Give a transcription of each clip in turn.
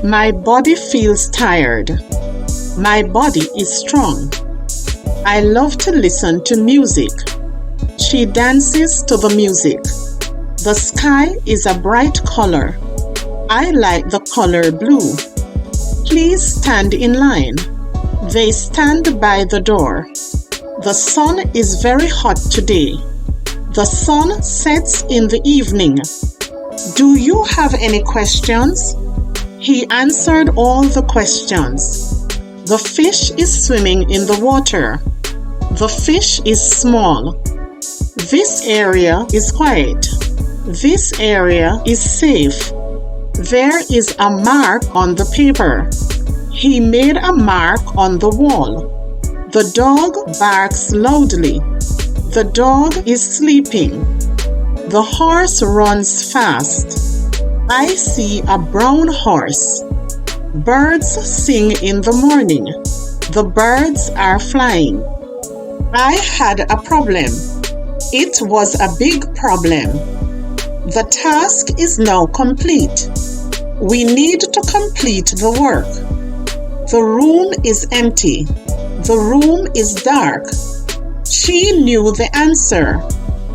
My body feels tired. My body is strong. I love to listen to music. She dances to the music. The sky is a bright color. I like the color blue. Please stand in line. They stand by the door. The sun is very hot today. The sun sets in the evening. Do you have any questions? He answered all the questions. The fish is swimming in the water. The fish is small. This area is quiet. This area is safe. There is a mark on the paper. He made a mark on the wall. The dog barks loudly. The dog is sleeping. The horse runs fast. I see a brown horse. Birds sing in the morning. The birds are flying. I had a problem. It was a big problem. The task is now complete. We need to complete the work. The room is empty. The room is dark. She knew the answer.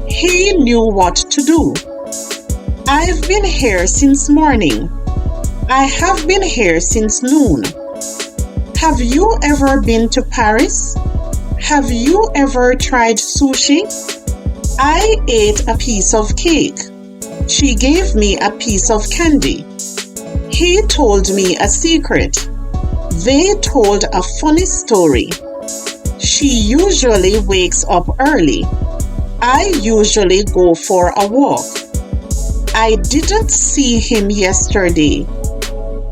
He knew what to do. I've been here since morning. I have been here since noon. Have you ever been to Paris? Have you ever tried sushi? I ate a piece of cake. She gave me a piece of candy. He told me a secret. They told a funny story. She usually wakes up early. I usually go for a walk. I didn't see him yesterday.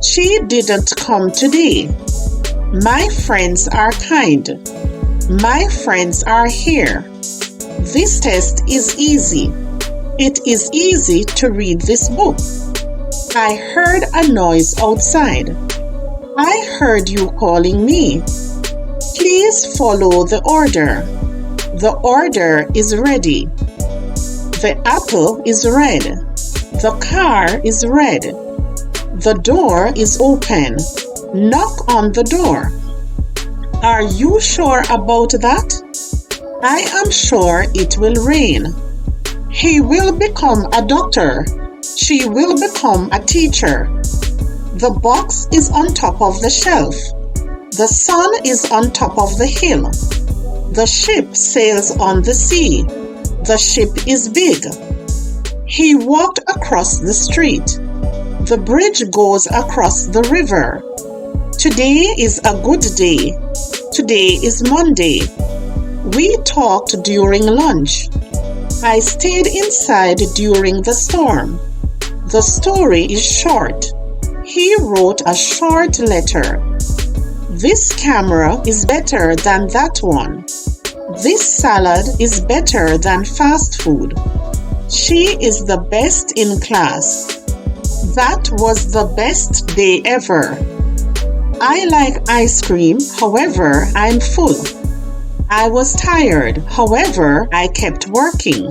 She didn't come today. My friends are kind. My friends are here. This test is easy. It is easy to read this book. I heard a noise outside. I heard you calling me. Please follow the order. The order is ready. The apple is red. The car is red. The door is open. Knock on the door. Are you sure about that? I am sure it will rain. He will become a doctor. She will become a teacher. The box is on top of the shelf. The sun is on top of the hill. The ship sails on the sea. The ship is big. He walked across the street. The bridge goes across the river. Today is a good day. Today is Monday. We talked during lunch. I stayed inside during the storm. The story is short. He wrote a short letter. This camera is better than that one. This salad is better than fast food. She is the best in class. That was the best day ever. I like ice cream, however, I'm full. I was tired, however, I kept working.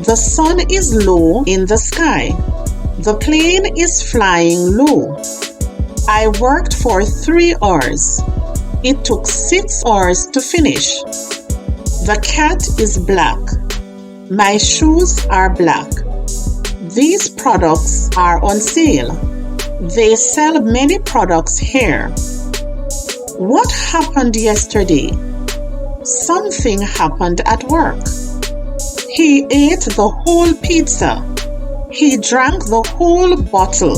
The sun is low in the sky. The plane is flying low. I worked for 3 hours. It took 6 hours to finish. The cat is black. My shoes are black. These products are on sale. They sell many products here. What happened yesterday? Something happened at work. He ate the whole pizza. He drank the whole bottle.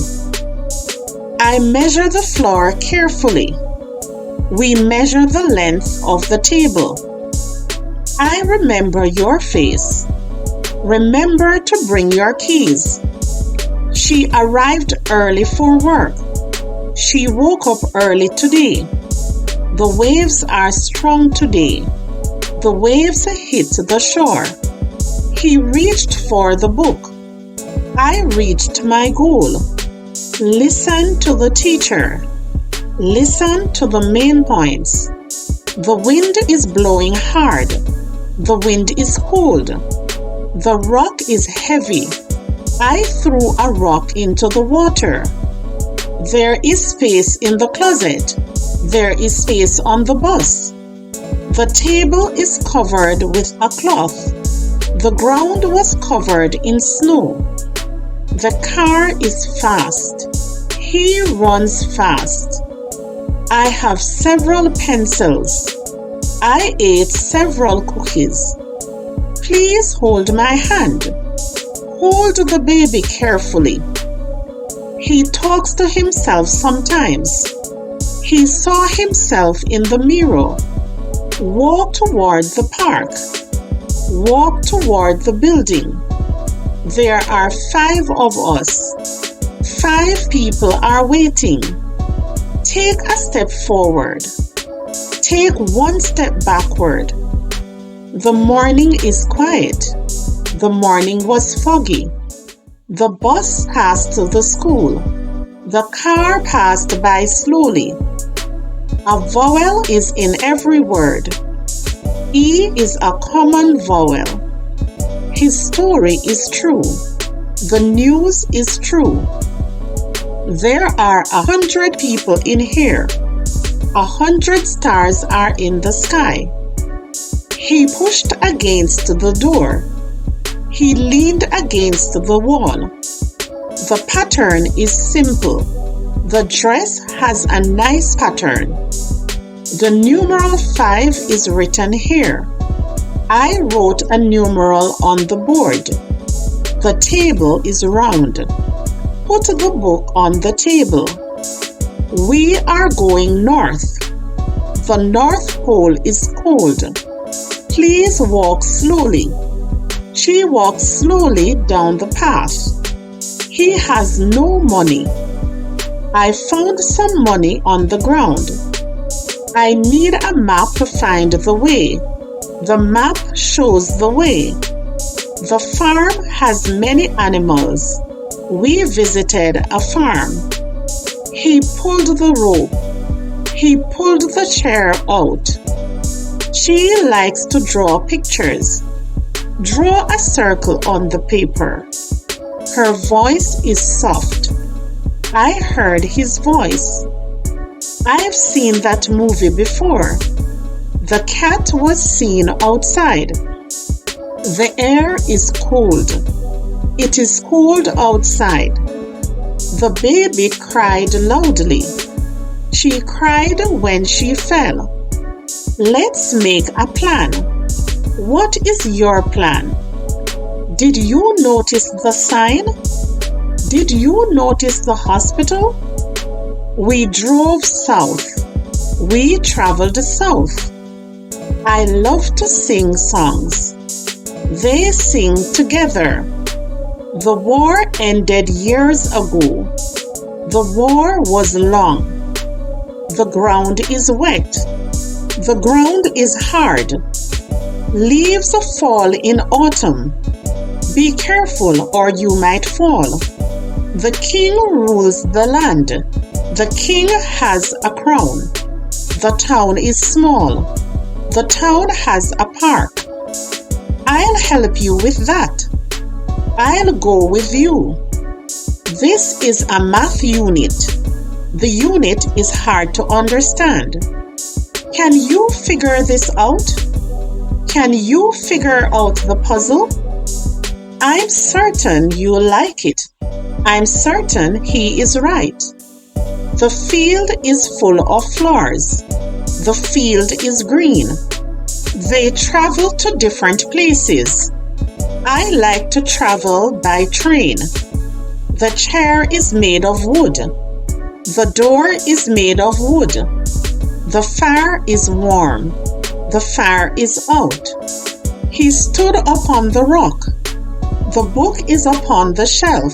I measure the floor carefully. We measure the length of the table. I remember your face. Remember to bring your keys. She arrived early for work. She woke up early today. The waves are strong today. The waves hit the shore. He reached for the book. I reached my goal. Listen to the teacher. Listen to the main points. The wind is blowing hard. The wind is cold. The rock is heavy. I threw a rock into the water. There is space in the closet. There is space on the bus. The table is covered with a cloth. The ground was covered in snow. The car is fast. He runs fast. I have several pencils. I ate several cookies. Please hold my hand. Hold the baby carefully. He talks to himself sometimes. He saw himself in the mirror. Walk toward the park. Walk toward the building. There are 5 of us. 5 people are waiting. Take a step forward. Take 1 step backward. The morning is quiet. The morning was foggy. The bus passed to the school. The car passed by slowly. A vowel is in every word. E is a common vowel. His story is true. The news is true. There are 100 people in here. 100 stars are in the sky. He pushed against the door. He leaned against the wall. The pattern is simple. The dress has a nice pattern. The numeral 5 is written here. I wrote a numeral on the board. The table is round. Put the book on the table. We are going north. The North Pole is cold. Please walk slowly. She walks slowly down the path. He has no money. I found some money on the ground. I need a map to find the way. The map shows the way. The farm has many animals. We visited a farm. He pulled the rope. He pulled the chair out. She likes to draw pictures. Draw a circle on the paper. Her voice is soft. I heard his voice. I've seen that movie before. The cat was seen outside. The air is cold. It is cold outside. The baby cried loudly. She cried when she fell. Let's make a plan. What is your plan? Did you notice the sign? Did you notice the hospital? We drove south. We traveled south. I love to sing songs. They sing together. The war ended years ago. The war was long. The ground is wet. The ground is hard. Leaves fall in autumn. Be careful or you might fall. The king rules the land. The king has a crown. The town is small. The town has a park. I'll help you with that. I'll go with you. This is a math unit. The unit is hard to understand. Can you figure this out? Can you figure out the puzzle? I'm certain you like it. I'm certain he is right. The field is full of flowers. The field is green. They travel to different places. I like to travel by train. The chair is made of wood. The door is made of wood. The fire is warm. The fire is out. He stood upon the rock. The book is upon the shelf.